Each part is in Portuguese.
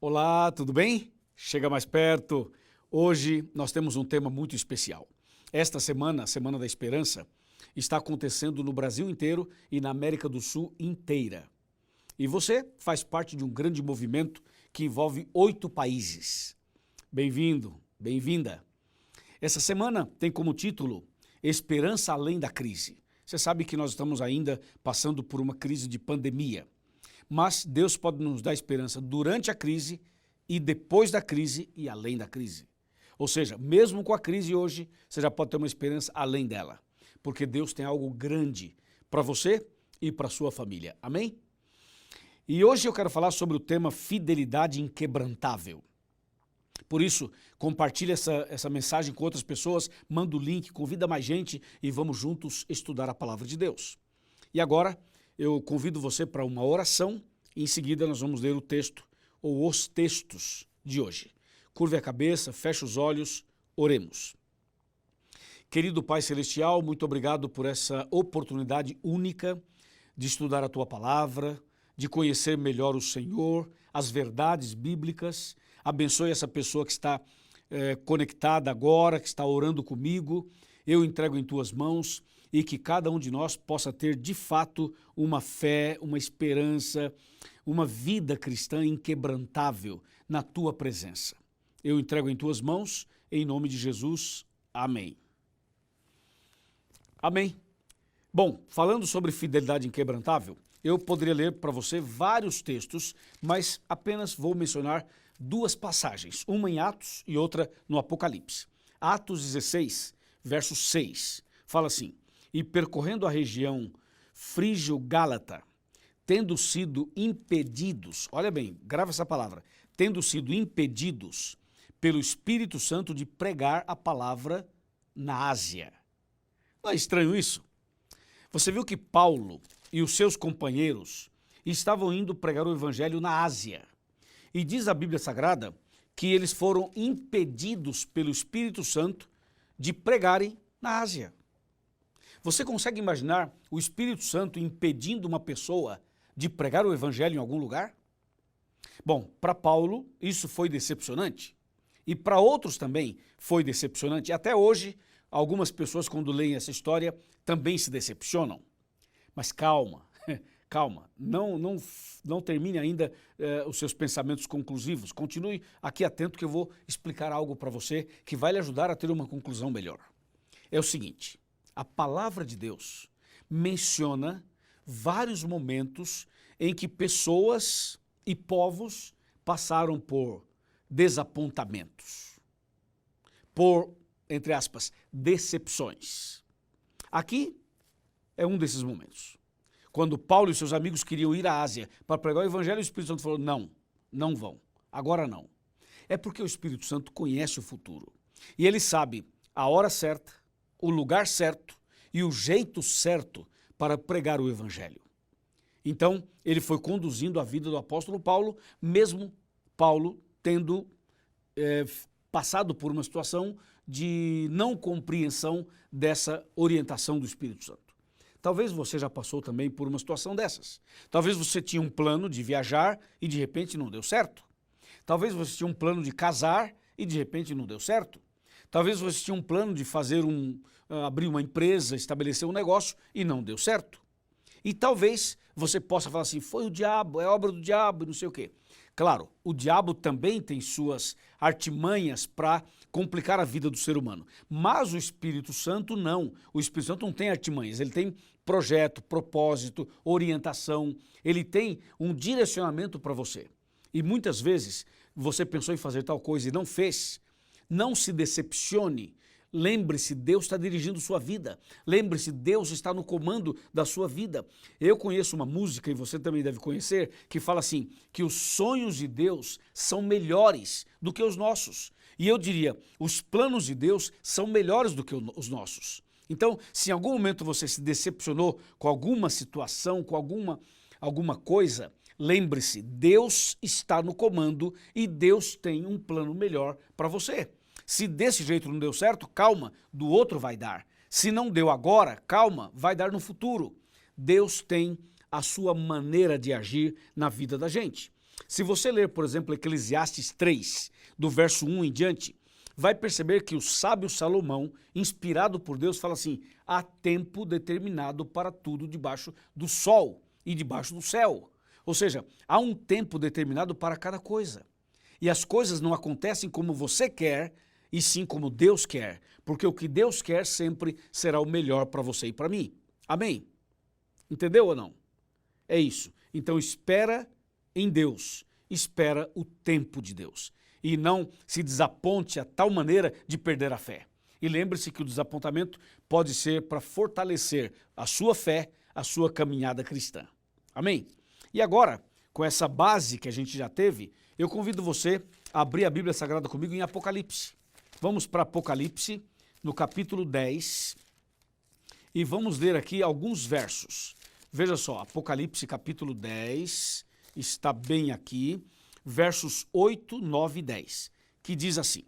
Olá, tudo bem? Chega mais perto. Hoje nós temos um tema muito especial. Esta semana, a Semana da Esperança, está acontecendo no Brasil inteiro e na América do Sul inteira. E você faz parte de um grande movimento que envolve 8 países. Bem-vindo, bem-vinda. Essa semana tem como título Esperança além da crise. Você sabe que nós estamos ainda passando por uma crise de pandemia. Mas Deus pode nos dar esperança durante a crise e depois da crise e além da crise. Ou seja, mesmo com a crise hoje, você já pode ter uma esperança além dela. Porque Deus tem algo grande para você e para a sua família. Amém? E hoje eu quero falar sobre o tema fidelidade inquebrantável. Por isso, compartilhe essa mensagem com outras pessoas, manda o link, convida mais gente e vamos juntos estudar a palavra de Deus. E agora, eu convido você para uma oração e em seguida nós vamos ler o texto ou os textos de hoje. Curve a cabeça, feche os olhos, oremos. Querido Pai Celestial, muito obrigado por essa oportunidade única de estudar a Tua palavra, de conhecer melhor o Senhor, as verdades bíblicas. Abençoe essa pessoa que está conectada agora, que está orando comigo. Eu entrego em Tuas mãos e que cada um de nós possa ter de fato uma fé, uma esperança, uma vida cristã inquebrantável na Tua presença. Eu entrego em Tuas mãos, em nome de Jesus. Amém. Amém. Bom, falando sobre fidelidade inquebrantável, eu poderia ler para você vários textos, mas apenas vou mencionar 2 passagens, uma em Atos e outra no Apocalipse. Atos 16, verso 6, fala assim: e percorrendo a região frígio-gálata, tendo sido impedidos, olha bem, grava essa palavra, tendo sido impedidos pelo Espírito Santo de pregar a palavra na Ásia. Não é estranho isso? Você viu que Paulo e os seus companheiros estavam indo pregar o evangelho na Ásia. E diz a Bíblia Sagrada que eles foram impedidos pelo Espírito Santo de pregarem na Ásia. Você consegue imaginar o Espírito Santo impedindo uma pessoa de pregar o evangelho em algum lugar? Bom, para Paulo isso foi decepcionante e para outros também foi decepcionante. Até hoje, algumas pessoas quando leem essa história também se decepcionam. Mas calma, calma, não termine ainda os seus pensamentos conclusivos. Continue aqui atento que eu vou explicar algo para você que vai lhe ajudar a ter uma conclusão melhor. É o seguinte: a palavra de Deus menciona vários momentos em que pessoas e povos passaram por desapontamentos, por, entre aspas, decepções. Aqui é um desses momentos. Quando Paulo e seus amigos queriam ir à Ásia para pregar o evangelho, o Espírito Santo falou: não vão, agora não. É porque o Espírito Santo conhece o futuro e ele sabe a hora certa, o lugar certo e o jeito certo para pregar o evangelho. Então, ele foi conduzindo a vida do apóstolo Paulo, mesmo Paulo tendo passado por uma situação de não compreensão dessa orientação do Espírito Santo. Talvez você já passou também por uma situação dessas. Talvez você tinha um plano de viajar e de repente não deu certo. Talvez você tinha um plano de casar e de repente não deu certo. Talvez você tinha um plano de abrir uma empresa, estabelecer um negócio e não deu certo. E talvez você possa falar assim: foi o diabo, é obra do diabo e não sei o quê. Claro, o diabo também tem suas artimanhas para complicar a vida do ser humano. Mas o Espírito Santo não. O Espírito Santo não tem artimanhas, ele tem projeto, propósito, orientação, ele tem um direcionamento para você. E muitas vezes você pensou em fazer tal coisa e não fez. Não se decepcione. Lembre-se, Deus está dirigindo sua vida. Lembre-se, Deus está no comando da sua vida. Eu conheço uma música, e você também deve conhecer, que fala assim, que os sonhos de Deus são melhores do que os nossos. E eu diria, os planos de Deus são melhores do que os nossos. Então, se em algum momento você se decepcionou com alguma situação, com alguma coisa, lembre-se, Deus está no comando e Deus tem um plano melhor para você. Se desse jeito não deu certo, calma, do outro vai dar. Se não deu agora, calma, vai dar no futuro. Deus tem a sua maneira de agir na vida da gente. Se você ler, por exemplo, Eclesiastes 3, do verso 1 em diante, vai perceber que o sábio Salomão, inspirado por Deus, fala assim: há tempo determinado para tudo debaixo do sol e debaixo do céu. Ou seja, há um tempo determinado para cada coisa. E as coisas não acontecem como você quer, e sim como Deus quer, porque o que Deus quer sempre será o melhor para você e para mim. Amém? Entendeu ou não? É isso. Então espera em Deus, espera o tempo de Deus. E não se desaponte a tal maneira de perder a fé. E lembre-se que o desapontamento pode ser para fortalecer a sua fé, a sua caminhada cristã. Amém? E agora, com essa base que a gente já teve, eu convido você a abrir a Bíblia Sagrada comigo em Apocalipse. Vamos para Apocalipse, no capítulo 10, e vamos ler aqui alguns versos. Veja só, Apocalipse capítulo 10, está bem aqui, versos 8, 9 e 10, que diz assim: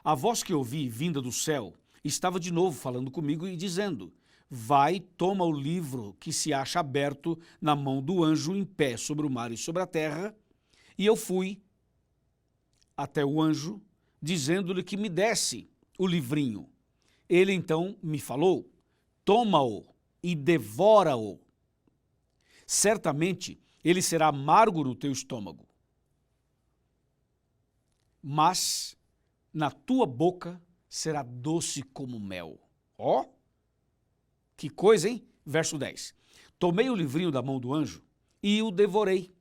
a voz que ouvi, vinda do céu, estava de novo falando comigo e dizendo: vai, toma o livro que se acha aberto na mão do anjo em pé sobre o mar e sobre a terra. E eu fui até o anjo, dizendo-lhe que me desse o livrinho. Ele então me falou: toma-o e devora-o. Certamente ele será amargo no teu estômago, mas na tua boca será doce como mel. Ó, que coisa, hein? Verso 10. Tomei o livrinho da mão do anjo e o devorei,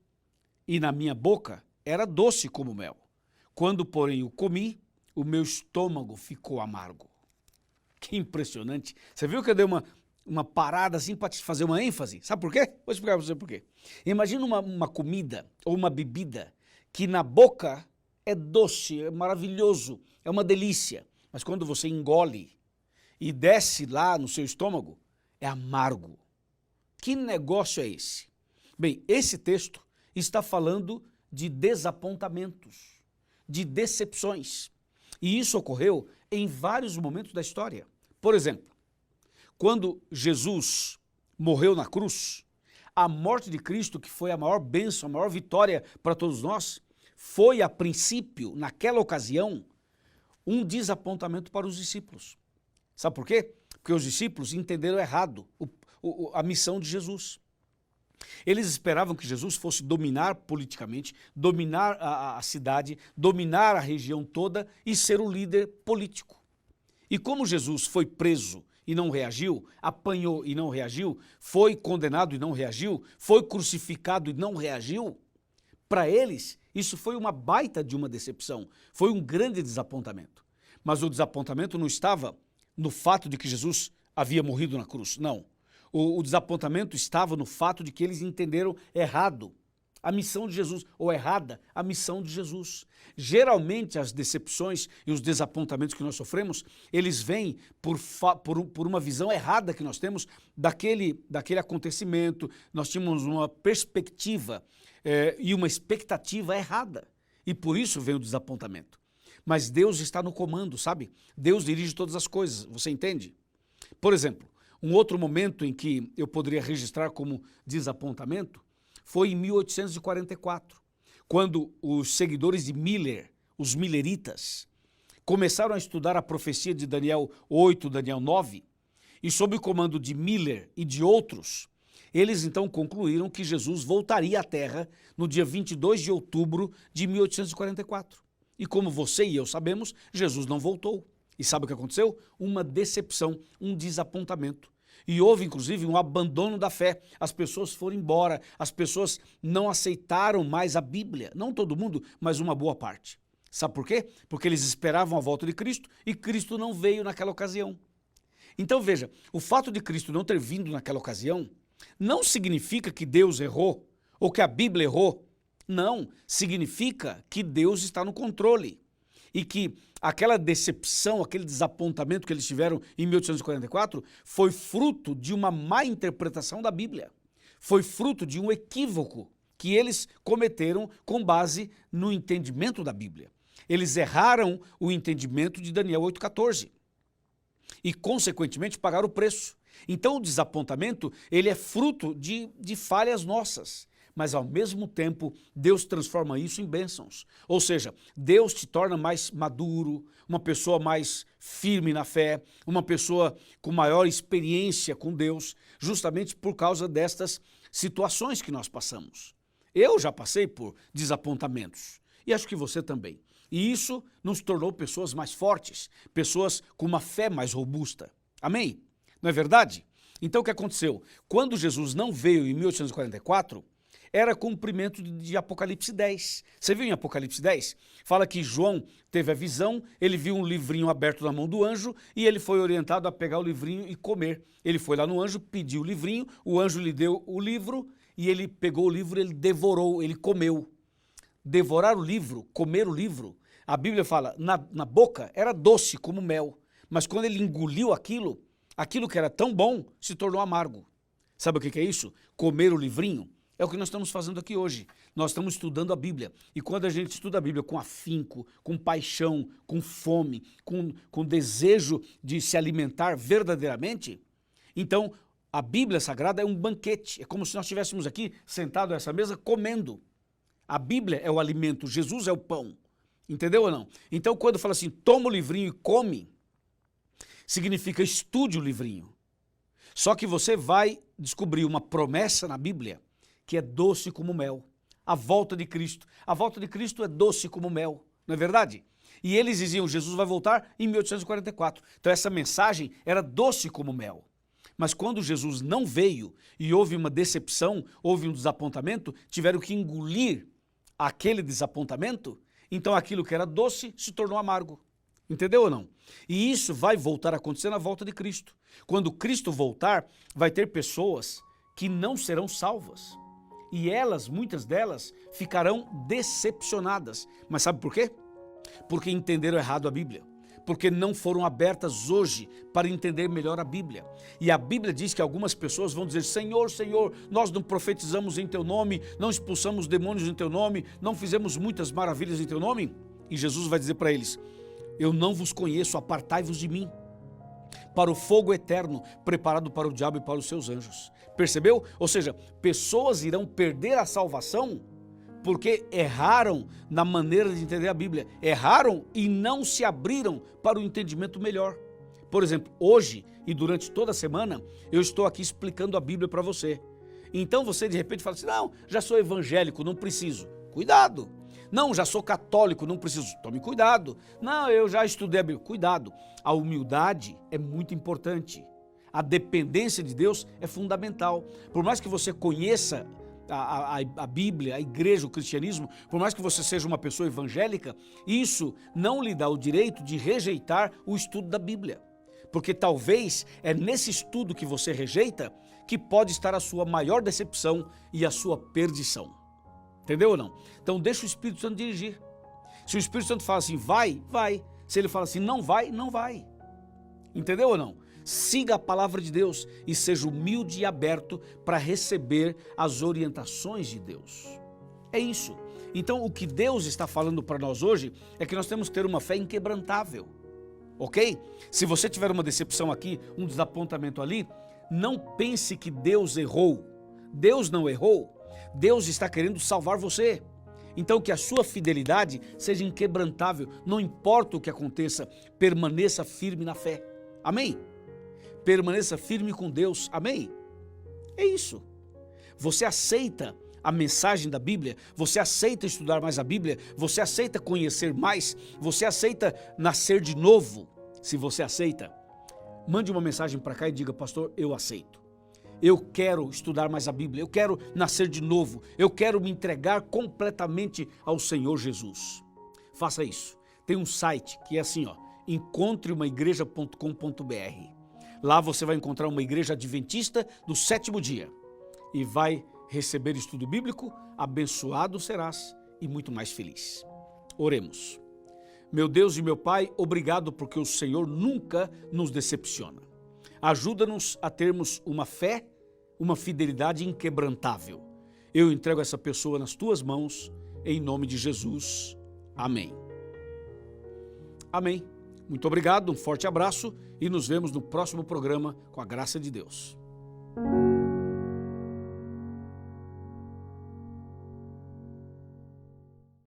e na minha boca era doce como mel. Quando, porém, o comi, o meu estômago ficou amargo. Que impressionante. Você viu que eu dei uma parada assim para te fazer uma ênfase? Sabe por quê? Vou explicar para você por quê. Imagina uma comida ou uma bebida que na boca é doce, é maravilhoso, é uma delícia. Mas quando você engole e desce lá no seu estômago, é amargo. Que negócio é esse? Bem, esse texto está falando de desapontamentos, de decepções. E isso ocorreu em vários momentos da história. Por exemplo, quando Jesus morreu na cruz, a morte de Cristo, que foi a maior bênção, a maior vitória para todos nós, foi, a princípio, naquela ocasião, um desapontamento para os discípulos. Sabe por quê? Porque os discípulos entenderam errado a missão de Jesus. Eles esperavam que Jesus fosse dominar politicamente, dominar a cidade, dominar a região toda e ser o líder político. E como Jesus foi preso e não reagiu, apanhou e não reagiu, foi condenado e não reagiu, foi crucificado e não reagiu, para eles isso foi uma baita de uma decepção, foi um grande desapontamento. Mas o desapontamento não estava no fato de que Jesus havia morrido na cruz, não. O desapontamento estava no fato de que eles entenderam errado a missão de Jesus, ou errada a missão de Jesus. Geralmente as decepções e os desapontamentos que nós sofremos, eles vêm por uma visão errada que nós temos daquele acontecimento. Nós tínhamos uma perspectiva e uma expectativa errada, e por isso vem o desapontamento. Mas Deus está no comando, sabe? Deus dirige todas as coisas, você entende? Por exemplo, um outro momento em que eu poderia registrar como desapontamento foi em 1844, quando os seguidores de Miller, os milleritas, começaram a estudar a profecia de Daniel 8, Daniel 9, e sob o comando de Miller e de outros, eles então concluíram que Jesus voltaria à Terra no dia 22 de outubro de 1844. E como você e eu sabemos, Jesus não voltou. E sabe o que aconteceu? Uma decepção, um desapontamento. E houve, inclusive, um abandono da fé. As pessoas foram embora, as pessoas não aceitaram mais a Bíblia. Não todo mundo, mas uma boa parte. Sabe por quê? Porque eles esperavam a volta de Cristo e Cristo não veio naquela ocasião. Então veja, o fato de Cristo não ter vindo naquela ocasião não significa que Deus errou ou que a Bíblia errou. Não, significa que Deus está no controle. E que aquela decepção, aquele desapontamento que eles tiveram em 1844 foi fruto de uma má interpretação da Bíblia. Foi fruto de um equívoco que eles cometeram com base no entendimento da Bíblia. Eles erraram o entendimento de Daniel 8,14 e, consequentemente, pagaram o preço. Então, o desapontamento ele é fruto de falhas nossas. mas ao mesmo tempo Deus transforma isso em bênçãos. Ou seja, Deus te torna mais maduro, uma pessoa mais firme na fé, uma pessoa com maior experiência com Deus, justamente por causa destas situações que nós passamos. Eu já passei por desapontamentos e acho que você também. E isso nos tornou pessoas mais fortes, pessoas com uma fé mais robusta. Amém? Não é verdade? Então o que aconteceu? Quando Jesus não veio em 1844, era cumprimento de Apocalipse 10. Você viu em Apocalipse 10? Fala que João teve a visão, ele viu um livrinho aberto na mão do anjo e ele foi orientado a pegar o livrinho e comer. Ele foi lá no anjo, pediu o livrinho, o anjo lhe deu o livro e ele pegou o livro, ele devorou, ele comeu. Devorar o livro, comer o livro, a Bíblia fala, na boca era doce como mel, mas quando ele engoliu aquilo que era tão bom se tornou amargo. Sabe o que é isso? Comer o livrinho. É o que nós estamos fazendo aqui hoje. Nós estamos estudando a Bíblia. E quando a gente estuda a Bíblia com afinco, com paixão, com fome, com desejo de se alimentar verdadeiramente, então a Bíblia Sagrada é um banquete. É como se nós estivéssemos aqui sentados a essa mesa comendo. A Bíblia é o alimento, Jesus é o pão. Entendeu ou não? Então quando fala assim, toma o livrinho e come, significa estude o livrinho. Só que você vai descobrir uma promessa na Bíblia que é doce como mel. A volta de Cristo. A volta de Cristo é doce como mel, não é verdade? E eles diziam, Jesus vai voltar em 1844. Então essa mensagem era doce como mel. Mas quando Jesus não veio e houve uma decepção, houve um desapontamento, tiveram que engolir aquele desapontamento, então aquilo que era doce se tornou amargo. Entendeu ou não? E isso vai voltar a acontecer na volta de Cristo. Quando Cristo voltar, vai ter pessoas que não serão salvas. E elas, muitas delas, ficarão decepcionadas. Mas sabe por quê? Porque entenderam errado a Bíblia. Porque não foram abertas hoje para entender melhor a Bíblia. E a Bíblia diz que algumas pessoas vão dizer, Senhor, Senhor, nós não profetizamos em Teu nome, não expulsamos demônios em Teu nome, não fizemos muitas maravilhas em Teu nome. E Jesus vai dizer para eles, eu não vos conheço, apartai-vos de mim, para o fogo eterno, preparado para o diabo e para os seus anjos. Percebeu? Ou seja, pessoas irão perder a salvação porque erraram na maneira de entender a Bíblia. Erraram e não se abriram para o entendimento melhor. Por exemplo, hoje e durante toda a semana, eu estou aqui explicando a Bíblia para você. Então você de repente fala assim, não, já sou evangélico, não preciso. Cuidado! Não, já sou católico, não preciso. Tome cuidado. Não, eu já estudei a Bíblia. Cuidado. A humildade é muito importante. A dependência de Deus é fundamental. Por mais que você conheça a Bíblia, a igreja, o cristianismo, por mais que você seja uma pessoa evangélica, isso não lhe dá o direito de rejeitar o estudo da Bíblia. Porque talvez é nesse estudo que você rejeita que pode estar a sua maior decepção e a sua perdição. Entendeu ou não? Então deixa o Espírito Santo dirigir. Se o Espírito Santo fala assim, vai, vai. Se ele fala assim, não vai, não vai. Entendeu ou não? Siga a palavra de Deus e seja humilde e aberto para receber as orientações de Deus. É isso. Então o que Deus está falando para nós hoje é que nós temos que ter uma fé inquebrantável. Ok? Se você tiver uma decepção aqui, um desapontamento ali, não pense que Deus errou. Deus não errou. Deus está querendo salvar você. Então que a sua fidelidade seja inquebrantável, não importa o que aconteça, permaneça firme na fé. Amém? Permaneça firme com Deus. Amém? É isso. Você aceita a mensagem da Bíblia? Você aceita estudar mais a Bíblia? Você aceita conhecer mais? Você aceita nascer de novo? Se você aceita, mande uma mensagem para cá e diga, pastor, eu aceito. Eu quero estudar mais a Bíblia, eu quero nascer de novo, eu quero me entregar completamente ao Senhor Jesus. Faça isso. Tem um site que é assim, ó, encontreumaigreja.com.br. Lá você vai encontrar uma igreja adventista do 7º dia e vai receber estudo bíblico, abençoado serás e muito mais feliz. Oremos. Meu Deus e meu Pai, obrigado porque o Senhor nunca nos decepciona. Ajuda-nos a termos uma fé, uma fidelidade inquebrantável. Eu entrego essa pessoa nas tuas mãos, em nome de Jesus. Amém. Amém. Muito obrigado, um forte abraço e nos vemos no próximo programa com a graça de Deus.